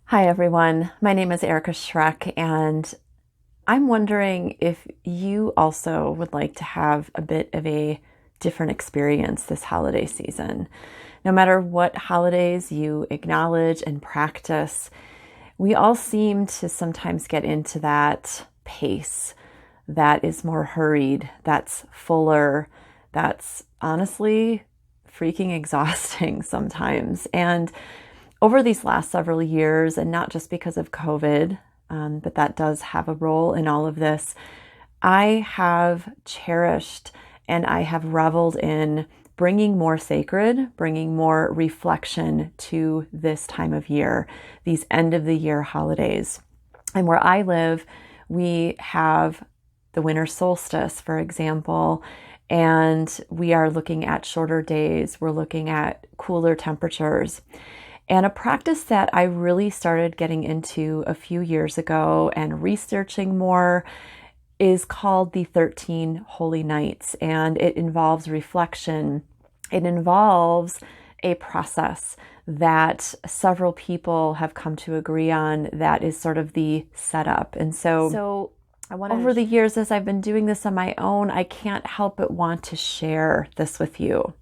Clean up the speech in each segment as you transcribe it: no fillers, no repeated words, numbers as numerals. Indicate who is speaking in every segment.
Speaker 1: Hi everyone, my name is Erika Schreck, and I'm wondering if you also would like to have a bit of a different experience this holiday season. No matter what holidays you acknowledge and practice, we all seem to sometimes get into that pace that is more hurried, that's fuller, that's honestly freaking exhausting sometimes. And over these last several years, and not just because of COVID, but that does have a role in all of this, I have cherished and I have reveled in bringing more sacred, bringing more reflection to this time of year, these end of the year holidays. And where I live, we have the winter solstice, for example, and we are looking at shorter days. We're looking at cooler temperatures. And a practice that I really started getting into a few years ago and researching more is called the 13 Holy Nights, and it involves reflection. It involves a process that several people have come to agree on that is sort of the setup. And so over the years, as I've been doing this on my own, I can't help but want to share this with you.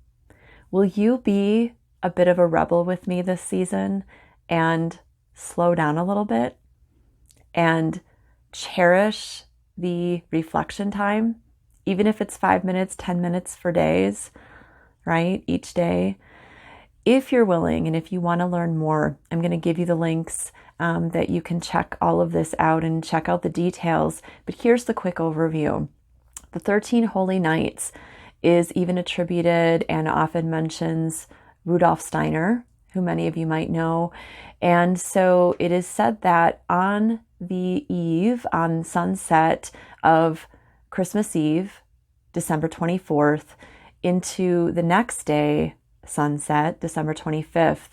Speaker 1: Will you be a bit of a rebel with me this season and slow down a little bit and cherish the reflection time, even if it's 5 minutes, 10 minutes for days, right? Each day. If you're willing and if you want to learn more, I'm going to give you the links that you can check all of this out and check out the details. But here's the quick overview. The 13 Holy Nights is even attributed and often mentions Rudolf Steiner, who many of you might know. And so it is said that on the eve, on sunset of Christmas Eve, December 24th, into the next day, sunset, December 25th,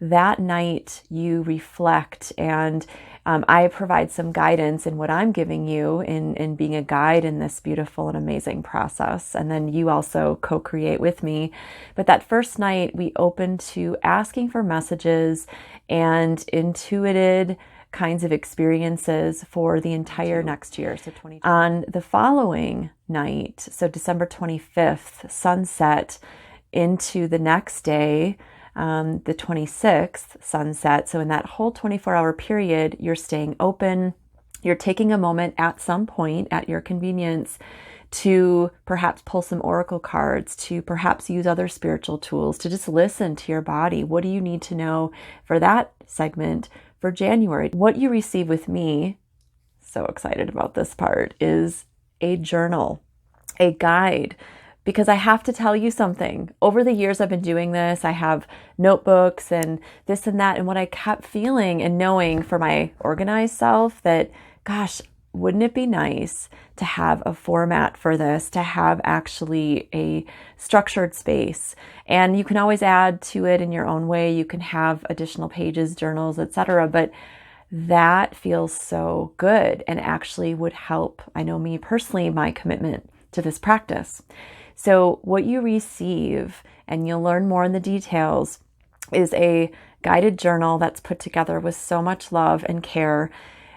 Speaker 1: that night you reflect, and I provide some guidance in what I'm giving you in being a guide in this beautiful and amazing process. And then you also co-create with me. But that first night we open to asking for messages and intuited kinds of experiences for the entire next year. So on the following night, so December 25th, sunset into the next day, the 26th sunset. So in that whole 24-hour period, you're staying open. You're taking a moment at some point at your convenience to perhaps pull some oracle cards, to perhaps use other spiritual tools, to just listen to your body. What do you need to know for that segment for January? What you receive with me, so excited about this part, is a journal, a guide. Because I have to tell you something. Over the years I've been doing this, I have notebooks and this and that. And what I kept feeling and knowing for my organized self that, gosh, wouldn't it be nice to have a format for this, to have actually a structured space? And you can always add to it in your own way. You can have additional pages, journals, etc. But that feels so good and actually would help, I know me personally, my commitment to this practice. So what you receive, and you'll learn more in the details, is a guided journal that's put together with so much love and care.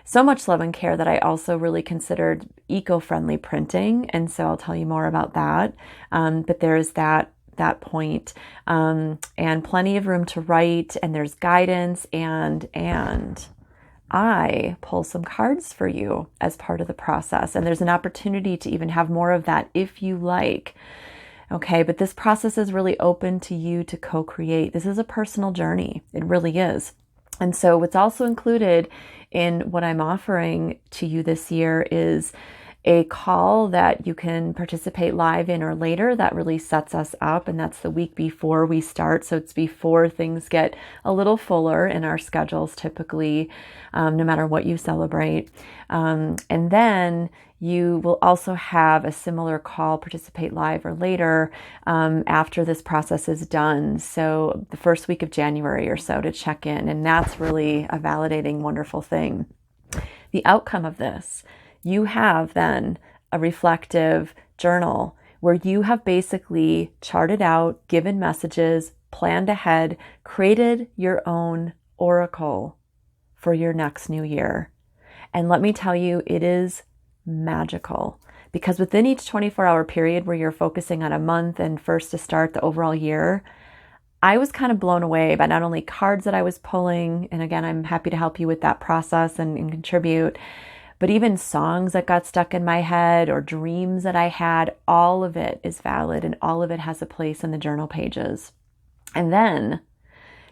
Speaker 1: So much love and care that I also really considered eco-friendly printing. And so I'll tell you more about that. But there's that point, and plenty of room to write, and there's guidance, and I pull some cards for you as part of the process. And there's an opportunity to even have more of that if you like. Okay, but this process is really open to you to co-create. This is a personal journey. It really is. And so what's also included in what I'm offering to you this year is a call that you can participate live in or later. That really sets us up, and that's the week before we start. So it's before things get a little fuller in our schedules typically, no matter what you celebrate. And then you will also have a similar call, participate live or later, after this process is done. So the first week of January or so to check in. And that's really a validating, wonderful thing. The outcome of this, you have then a reflective journal where you have basically charted out, given messages, planned ahead, created your own oracle for your next new year. And let me tell you, it is magical, because within each 24-hour period where you're focusing on a month and first to start the overall year, I was kind of blown away by not only cards that I was pulling, and again, I'm happy to help you with that process and contribute, but even songs that got stuck in my head or dreams that I had. All of it is valid and all of it has a place in the journal pages. And then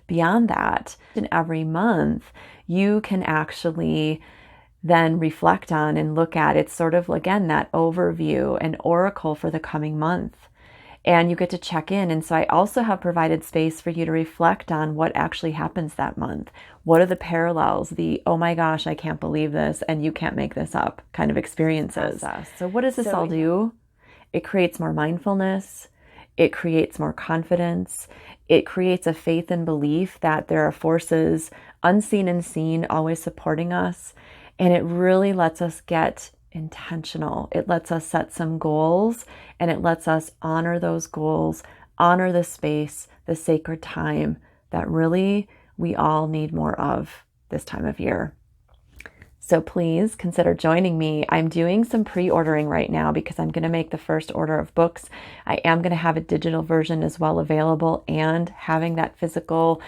Speaker 1: beyond that, in every month, you can actually then reflect on and look at. It's sort of, again, that overview and oracle for the coming month. And you get to check in. And so I also have provided space for you to reflect on what actually happens that month. What are the parallels, the, oh my gosh, I can't believe this, and you can't make this up kind of experiences. So what does this all do? It creates more mindfulness. It creates more confidence. It creates a faith and belief that there are forces unseen and seen always supporting us. And it really lets us get intentional. It lets us set some goals, and it lets us honor those goals, honor the space, the sacred time that really we all need more of this time of year. So please consider joining me. I'm doing some pre-ordering right now because I'm going to make the first order of books. I am going to have a digital version as well available, and having that physical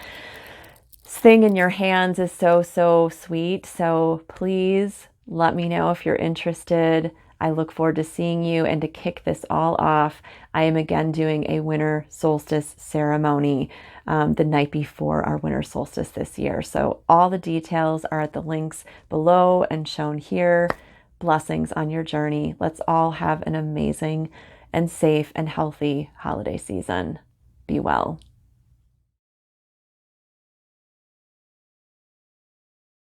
Speaker 1: thing in your hands is so, so sweet. So please let me know if you're interested. I look forward to seeing you. And to kick this all off, I am again doing a winter solstice ceremony the night before our winter solstice this year. So all the details are at the links below and shown here. Blessings on your journey. Let's all have an amazing and safe and healthy holiday season. Be well.